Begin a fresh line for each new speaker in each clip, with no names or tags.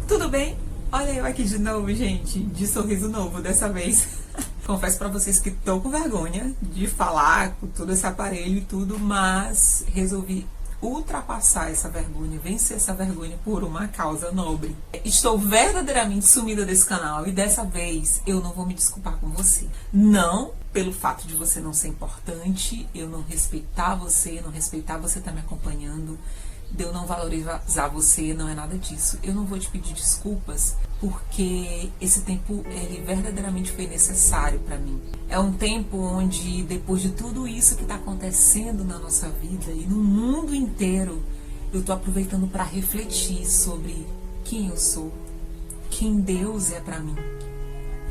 Tudo bem? Olha eu aqui de novo, gente, de sorriso novo dessa vez. Confesso pra vocês que tô com vergonha de falar com todo esse aparelho e tudo, mas resolvi ultrapassar essa vergonha, vencer essa vergonha por uma causa nobre. Estou verdadeiramente sumida desse canal e dessa vez eu não vou me desculpar com você. Não pelo fato de você não ser importante, eu não respeitar você tá me acompanhando, de eu não valorizar você, não é nada disso. Eu não vou te pedir desculpas porque esse tempo ele verdadeiramente foi necessário para mim. É um tempo onde, depois de tudo isso que está acontecendo na nossa vida e no mundo inteiro, eu estou aproveitando para refletir sobre quem eu sou, quem Deus é para mim,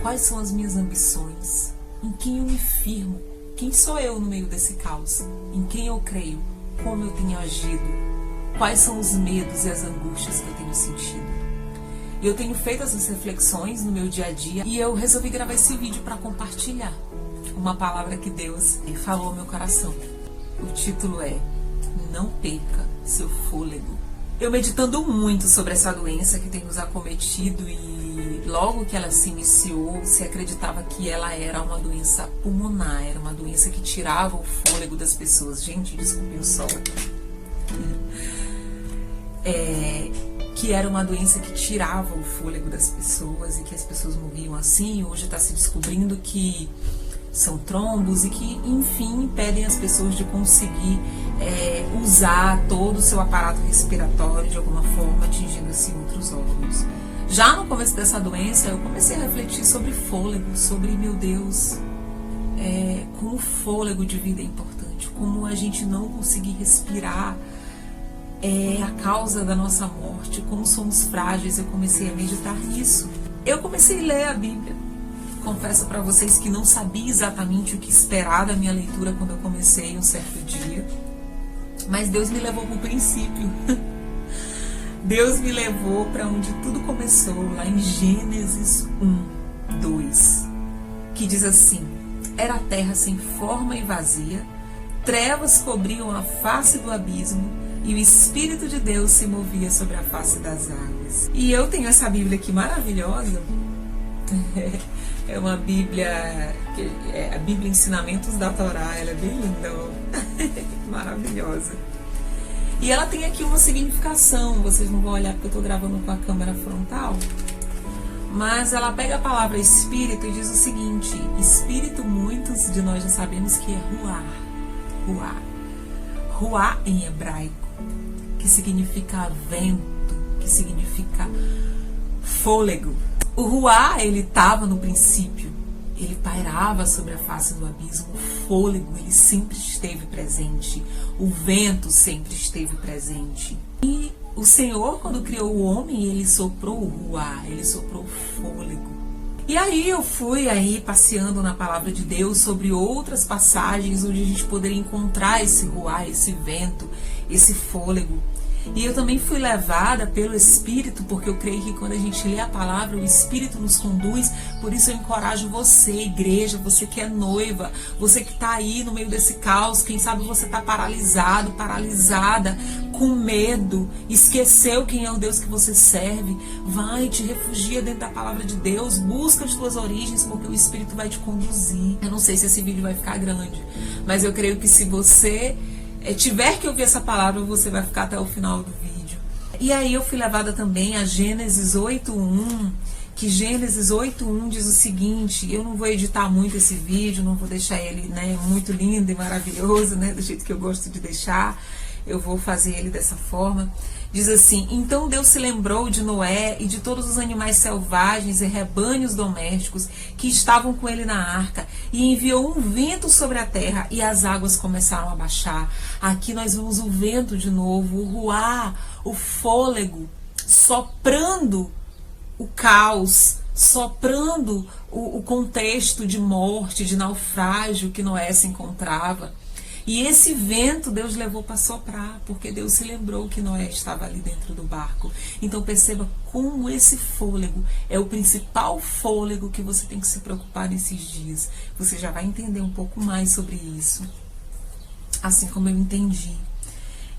quais são as minhas ambições, em quem eu me firmo, quem sou eu no meio desse caos, em quem eu creio, como eu tenho agido, quais são os medos e as angústias que eu tenho sentido. E eu tenho feito essas reflexões no meu dia a dia e eu resolvi gravar esse vídeo para compartilhar uma palavra que Deus falou ao meu coração. O título é: Não perca seu fôlego. Eu meditando muito sobre essa doença que tem nos acometido e logo que ela se iniciou, se acreditava que ela era uma doença pulmonar, era uma doença que tirava o fôlego das pessoas. Gente, desculpe o sol. Que era uma doença que tirava o fôlego das pessoas e que as pessoas morriam assim. Hoje está se descobrindo que são trombos e que, enfim, impedem as pessoas de conseguir usar todo o seu aparato respiratório de alguma forma, atingindo assim outros órgãos. Já no começo dessa doença, eu comecei a refletir sobre fôlego, sobre, meu Deus, como o fôlego de vida é importante, como a gente não conseguir respirar é a causa da nossa morte, como somos frágeis. Eu comecei a meditar nisso. Eu comecei a ler a Bíblia. Confesso para vocês que não sabia exatamente o que esperar da minha leitura quando eu comecei um certo dia. Mas Deus me levou para o princípio. Deus me levou para onde tudo começou, lá em Gênesis 1:2, que diz assim: Era a terra sem forma e vazia, trevas cobriam a face do abismo, e o Espírito de Deus se movia sobre a face das águas. E eu tenho essa Bíblia aqui maravilhosa. É uma Bíblia, a Bíblia Ensinamentos da Torá. Ela é bem linda, ó. Maravilhosa. E ela tem aqui uma significação. Vocês não vão olhar porque eu estou gravando com a câmera frontal. Mas ela pega a palavra Espírito e diz o seguinte: Espírito, muitos de nós já sabemos que é Ruá. Ruá. Ruá em hebraico, que significa vento, que significa fôlego. O Ruá, ele estava no princípio, ele pairava sobre a face do abismo. O fôlego, ele sempre esteve presente, o vento sempre esteve presente. E o Senhor, quando criou o homem, ele soprou o Ruá, ele soprou o fôlego. E aí eu fui passeando na palavra de Deus sobre outras passagens onde a gente poderia encontrar esse ruá, esse vento, esse fôlego. E eu também fui levada pelo Espírito, porque eu creio que quando a gente lê a palavra, o Espírito nos conduz. Por isso eu encorajo você, igreja, você que é noiva, você que está aí no meio desse caos, quem sabe você está paralisado, paralisada, com medo, esqueceu quem é o Deus que você serve. Vai, te refugia dentro da palavra de Deus, busca as tuas origens, porque o Espírito vai te conduzir. Eu não sei se esse vídeo vai ficar grande, mas eu creio que se você tiver que ouvir essa palavra, você vai ficar até o final do vídeo. E aí eu fui levada também a Gênesis 8:1, que Gênesis 8:1 diz o seguinte. Eu não vou editar muito esse vídeo, não vou deixar ele muito lindo e maravilhoso, do jeito que eu gosto de deixar. Eu vou fazer ele dessa forma. Diz assim: Então Deus se lembrou de Noé e de todos os animais selvagens e rebanhos domésticos que estavam com ele na arca, e enviou um vento sobre a terra, e as águas começaram a baixar. Aqui nós vemos o vento de novo, o ruá, o fôlego, soprando o caos, soprando o contexto de morte, de naufrágio que Noé se encontrava. E esse vento Deus levou para soprar, porque Deus se lembrou que Noé estava ali dentro do barco. Então perceba como esse fôlego é o principal fôlego que você tem que se preocupar nesses dias. Você já vai entender um pouco mais sobre isso, assim como eu entendi.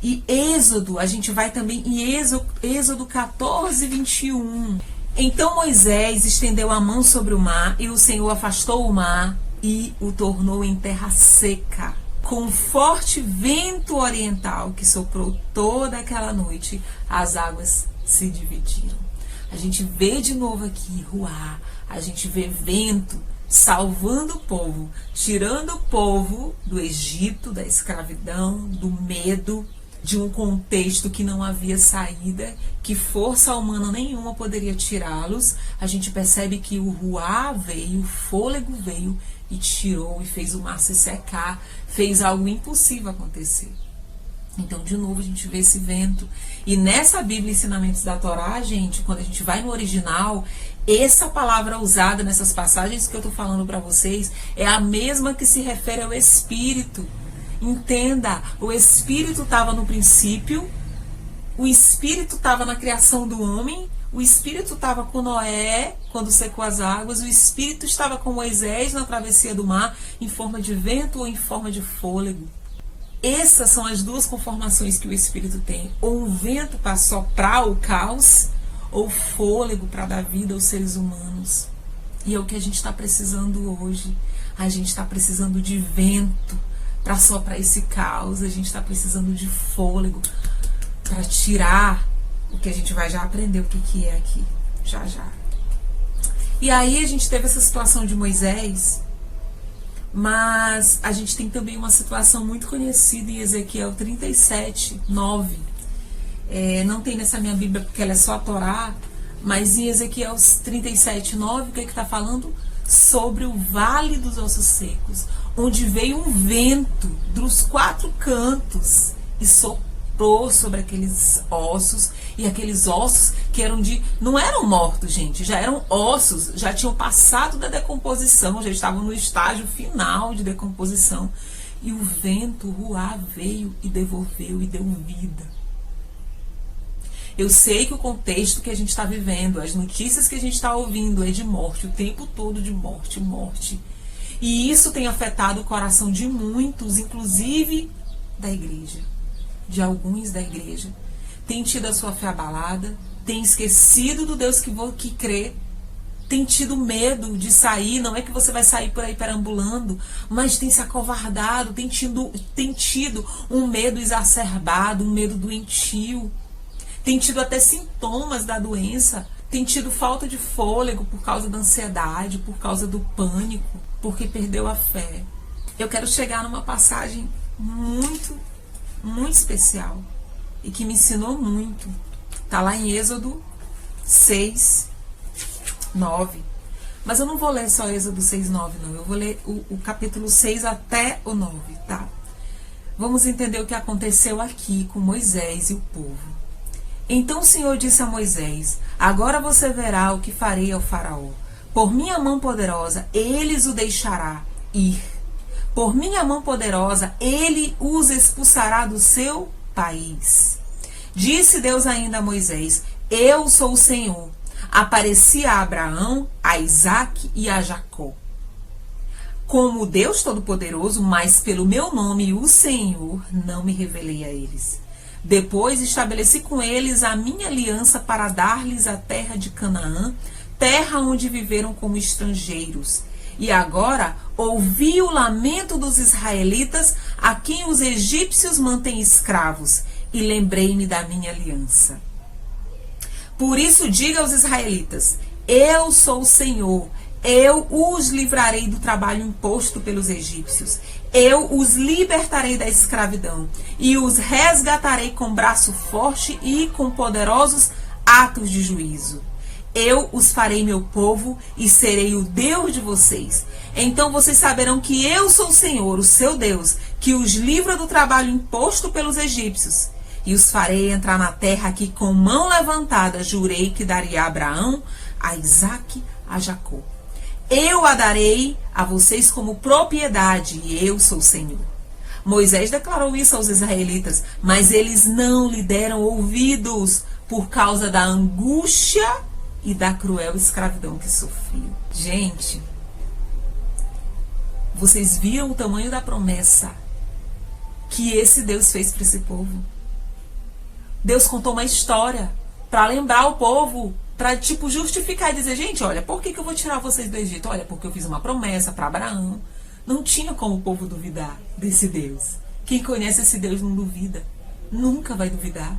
E Êxodo, a gente vai também em Êxodo 14, 21. Então Moisés estendeu a mão sobre o mar, e o Senhor afastou o mar e o tornou em terra seca. Com um forte vento oriental que soprou toda aquela noite, as águas se dividiram. A gente vê de novo aqui Ruá, a gente vê vento salvando o povo, tirando o povo do Egito, da escravidão, do medo, de um contexto que não havia saída, que força humana nenhuma poderia tirá-los. A gente percebe que o Ruá veio, o fôlego veio e tirou e fez o mar se secar, fez algo impossível acontecer. Então, de novo, a gente vê esse vento. E nessa Bíblia Ensinamentos da Torá, gente, quando a gente vai no original, essa palavra usada nessas passagens que eu estou falando para vocês é a mesma que se refere ao Espírito. Entenda, o Espírito estava no princípio, o Espírito estava na criação do homem, o Espírito estava com Noé quando secou as águas, o Espírito estava com Moisés na travessia do mar, em forma de vento ou em forma de fôlego. Essas são as duas conformações que o Espírito tem. Ou o vento para soprar o caos, ou o fôlego para dar vida aos seres humanos. E é o que a gente está precisando hoje. A gente está precisando de vento para soprar esse caos. A gente está precisando de fôlego para tirar o que a gente vai já aprender o que é aqui. Já. E aí a gente teve essa situação de Moisés. Mas a gente tem também uma situação muito conhecida em Ezequiel 37, 9. Não tem nessa minha Bíblia porque ela é só a Torá, mas em Ezequiel 37, 9, o que está falando? Sobre o vale dos ossos secos, onde veio um vento dos 4 cantos e soprou sobre aqueles ossos, e aqueles ossos que não eram mortos, gente, já eram ossos, já tinham passado da decomposição, já estavam no estágio final de decomposição, e o vento, o Ruá, veio e devolveu e deu vida. Eu sei que o contexto que a gente está vivendo, as notícias que a gente está ouvindo é de morte, o tempo todo de morte, e isso tem afetado o coração de muitos, inclusive da igreja. De alguns da igreja, tem tido a sua fé abalada, tem esquecido do Deus que crê, tem tido medo de sair. Não é que você vai sair por aí perambulando, mas tem se acovardado, tem tido um medo exacerbado, um medo doentio, tem tido até sintomas da doença, tem tido falta de fôlego por causa da ansiedade, por causa do pânico, porque perdeu a fé. Eu quero chegar numa passagem muito especial e que me ensinou muito. Tá lá em Êxodo 6, 9. Mas eu não vou ler só Êxodo 6, 9, não. Eu vou ler o capítulo 6 até o 9, tá? Vamos entender o que aconteceu aqui com Moisés e o povo. Então o Senhor disse a Moisés: agora você verá o que farei ao faraó. Por minha mão poderosa, eles o deixará ir. Por minha mão poderosa, ele os expulsará do seu país. Disse Deus ainda a Moisés: eu sou o Senhor. Apareci a Abraão, a Isaque e a Jacó como Deus Todo-Poderoso, mas pelo meu nome, o Senhor, não me revelei a eles. Depois estabeleci com eles a minha aliança para dar-lhes a terra de Canaã, terra onde viveram como estrangeiros. E agora ouvi o lamento dos israelitas, a quem os egípcios mantêm escravos, e lembrei-me da minha aliança. Por isso diga aos israelitas: eu sou o Senhor, eu os livrarei do trabalho imposto pelos egípcios, eu os libertarei da escravidão, e os resgatarei com braço forte e com poderosos atos de juízo. Eu os farei meu povo e serei o Deus de vocês. Então vocês saberão que eu sou o Senhor, o seu Deus, que os livra do trabalho imposto pelos egípcios. E os farei entrar na terra que com mão levantada jurei que daria a Abraão, a Isaque, a Jacó. Eu a darei a vocês como propriedade, e eu sou o Senhor. Moisés declarou isso aos israelitas, mas eles não lhe deram ouvidos por causa da angústia e da cruel escravidão que sofriam. Gente, vocês viram o tamanho da promessa que esse Deus fez para esse povo? Deus contou uma história para lembrar o povo, para justificar e dizer, gente, olha, por que eu vou tirar vocês do Egito? Olha, porque eu fiz uma promessa para Abraão. Não tinha como o povo duvidar desse Deus. Quem conhece esse Deus não duvida. Nunca vai duvidar.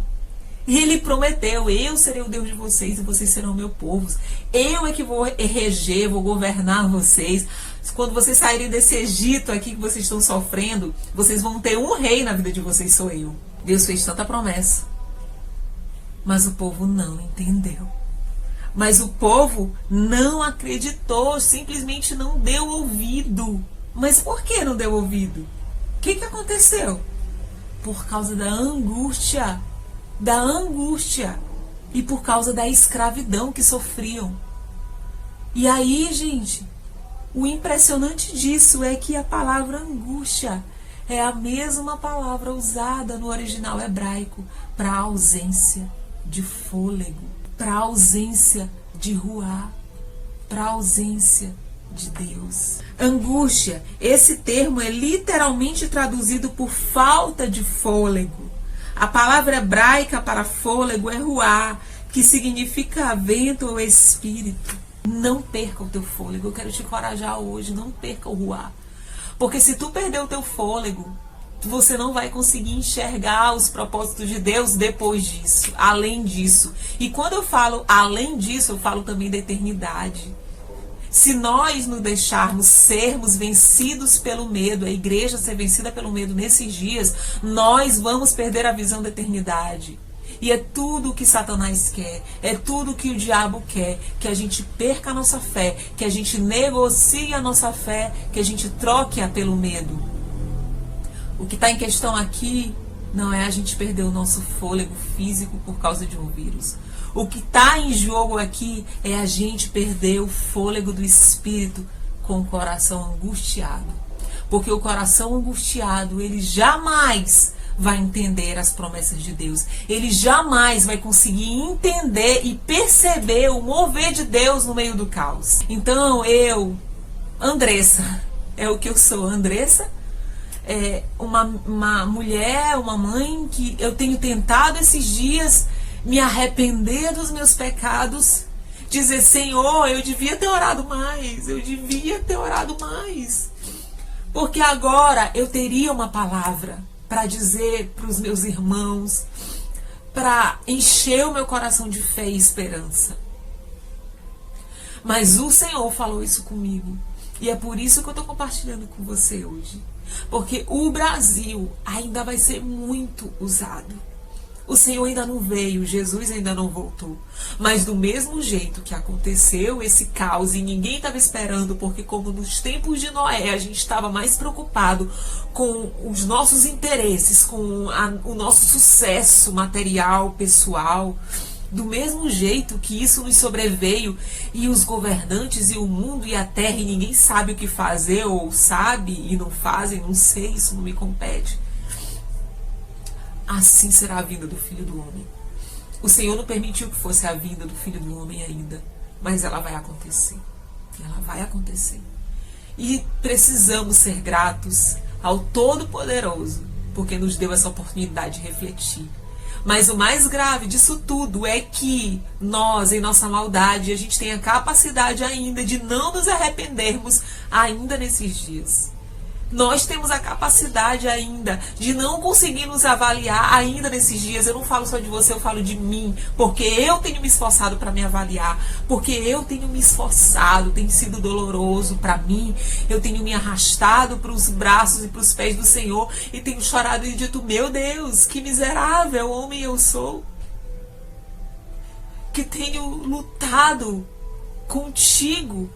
E ele prometeu, eu serei o Deus de vocês e vocês serão meu povo. Eu é que vou reger, vou governar vocês. Quando vocês saírem desse Egito aqui que vocês estão sofrendo, vocês vão ter um rei na vida de vocês, sou eu. Deus fez tanta promessa. Mas o povo não entendeu. Mas o povo não acreditou, simplesmente não deu ouvido. Mas por que não deu ouvido? O que aconteceu? Por causa da angústia. Da angústia. E por causa da escravidão que sofriam. E aí, gente, o impressionante disso é que a palavra angústia é a mesma palavra usada no original hebraico para ausência de fôlego, para ausência de ruá, para ausência de Deus. Angústia, esse termo é literalmente traduzido por falta de fôlego. A palavra hebraica para fôlego é ruá, que significa vento ou espírito. Não perca o teu fôlego. Eu quero te encorajar hoje, não perca o ruá. Porque se tu perder o teu fôlego, você não vai conseguir enxergar os propósitos de Deus depois disso, além disso. E quando eu falo além disso, eu falo também da eternidade. Se nós nos deixarmos sermos vencidos pelo medo, a igreja ser vencida pelo medo nesses dias, nós vamos perder a visão da eternidade. E é tudo o que Satanás quer, é tudo o que o diabo quer, que a gente perca a nossa fé, que a gente negocie a nossa fé, que a gente troque-a pelo medo. O que está em questão aqui não é a gente perder o nosso fôlego físico por causa de um vírus. O que está em jogo aqui é a gente perder o fôlego do espírito com o coração angustiado. Porque o coração angustiado, ele jamais vai entender as promessas de Deus. Ele jamais vai conseguir entender e perceber o mover de Deus no meio do caos. Então eu, Andressa, é o que eu sou, Andressa. É uma mulher, uma mãe que eu tenho tentado esses dias me arrepender dos meus pecados, dizer, Senhor, eu devia ter orado mais, eu devia ter orado mais, porque agora eu teria uma palavra para dizer para os meus irmãos, para encher o meu coração de fé e esperança. Mas o Senhor falou isso comigo, e é por isso que eu estou compartilhando com você hoje. Porque o Brasil ainda vai ser muito usado. O Senhor ainda não veio, Jesus ainda não voltou. Mas do mesmo jeito que aconteceu esse caos e ninguém estava esperando, porque como nos tempos de Noé a gente estava mais preocupado com os nossos interesses, com o nosso sucesso material, pessoal, do mesmo jeito que isso nos sobreveio e os governantes e o mundo e a terra e ninguém sabe o que fazer, ou sabe e não fazem, não sei, isso não me compete. Assim será a vinda do Filho do Homem. O Senhor não permitiu que fosse a vinda do Filho do Homem ainda, mas ela vai acontecer. Ela vai acontecer. E precisamos ser gratos ao Todo-Poderoso, porque nos deu essa oportunidade de refletir. Mas o mais grave disso tudo é que nós, em nossa maldade, a gente tem a capacidade ainda de não nos arrependermos ainda nesses dias. Nós temos a capacidade ainda de não conseguir nos avaliar ainda nesses dias. Eu não falo só de você, eu falo de mim. Porque eu tenho me esforçado para me avaliar. Porque eu tenho me esforçado, tem sido doloroso para mim. Eu tenho me arrastado para os braços e para os pés do Senhor. E tenho chorado e dito, meu Deus, que miserável homem eu sou. Que tenho lutado contigo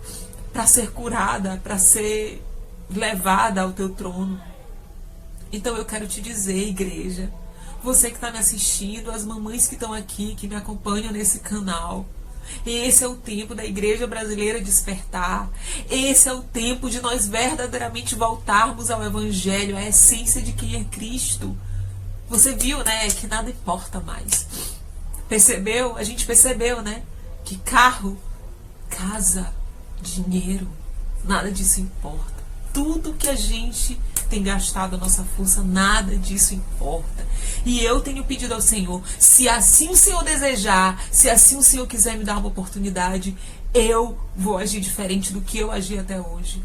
para ser curada, para ser levada ao teu trono. Então eu quero te dizer, igreja, você que está me assistindo, as mamães que estão aqui, que me acompanham nesse canal, esse é o tempo da igreja brasileira despertar. Esse é o tempo de nós verdadeiramente voltarmos ao evangelho, à essência de quem é Cristo. Você viu, né, que nada importa mais. Percebeu? A gente percebeu, né, que carro, casa, dinheiro, nada disso importa. Tudo que a gente tem gastado a nossa força, nada disso importa. E eu tenho pedido ao Senhor, se assim o Senhor desejar, se assim o Senhor quiser me dar uma oportunidade, eu vou agir diferente do que eu agi até hoje.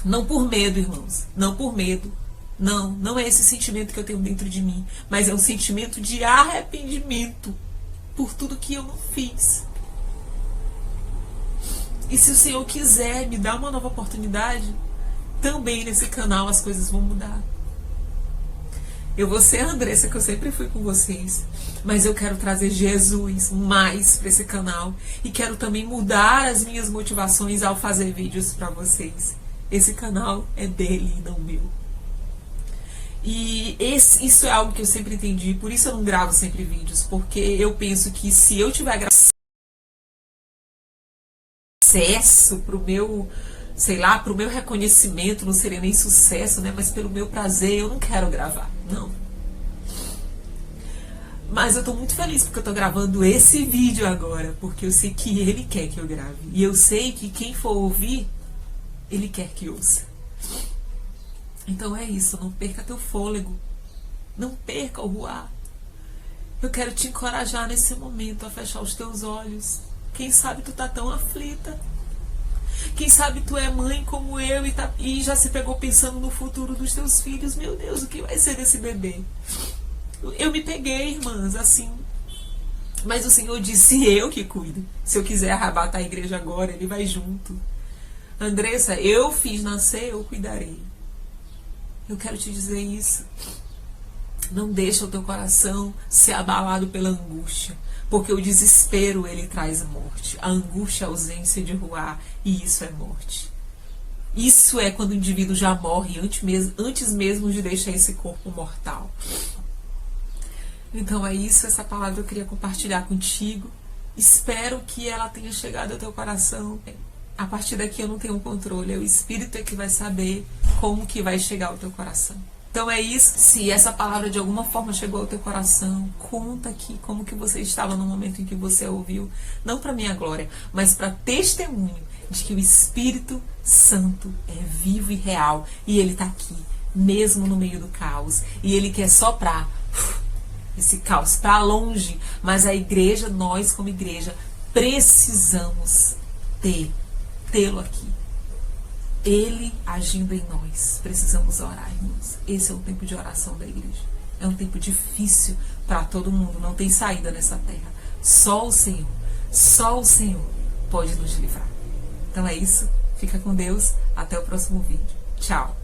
Não por medo, irmãos, não por medo. Não é esse sentimento que eu tenho dentro de mim, mas é um sentimento de arrependimento por tudo que eu não fiz. E se o Senhor quiser me dar uma nova oportunidade, também nesse canal as coisas vão mudar. Eu vou ser a Andressa que eu sempre fui com vocês, mas eu quero trazer Jesus mais para esse canal e quero também mudar as minhas motivações ao fazer vídeos para vocês. Esse canal é dele e não meu. E isso é algo que eu sempre entendi, por isso eu não gravo sempre vídeos, porque eu penso que se eu tiver acesso pro meu, sei lá, pro meu reconhecimento, não seria nem sucesso, né? Mas pelo meu prazer, eu não quero gravar, não. Mas eu tô muito feliz porque eu tô gravando esse vídeo agora, porque eu sei que ele quer que eu grave. E eu sei que quem for ouvir, ele quer que ouça. Então é isso, não perca teu fôlego, não perca o ruar. Eu quero te encorajar nesse momento a fechar os teus olhos. Quem sabe tu tá tão aflita. Quem sabe tu é mãe como eu e já se pegou pensando no futuro dos teus filhos. Meu Deus, o que vai ser desse bebê? Eu me peguei, irmãs, assim. Mas o Senhor disse, eu que cuido. Se eu quiser arrebatar a igreja agora, Ele vai junto. Andressa, eu fiz nascer, eu cuidarei. Eu quero te dizer isso. Não deixa o teu coração ser abalado pela angústia, porque o desespero ele traz morte. A angústia é a ausência de ruar, e isso é morte. Isso é quando o indivíduo já morre antes mesmo de deixar esse corpo mortal. Então é isso, essa palavra eu queria compartilhar contigo. Espero que ela tenha chegado ao teu coração. A partir daqui eu não tenho controle, é o Espírito é que vai saber como que vai chegar ao teu coração. Então é isso, se essa palavra de alguma forma chegou ao teu coração, conta aqui como que você estava no momento em que você a ouviu, não para minha glória, mas para testemunho de que o Espírito Santo é vivo e real, e Ele está aqui, mesmo no meio do caos, e Ele quer soprar esse caos para longe, mas a igreja, nós como igreja, precisamos tê-lo aqui. Ele agindo em nós. Precisamos orar, irmãos. Esse é um tempo de oração da igreja. É um tempo difícil para todo mundo. Não tem saída nessa terra. Só o Senhor pode nos livrar. Então é isso. Fica com Deus. Até o próximo vídeo. Tchau.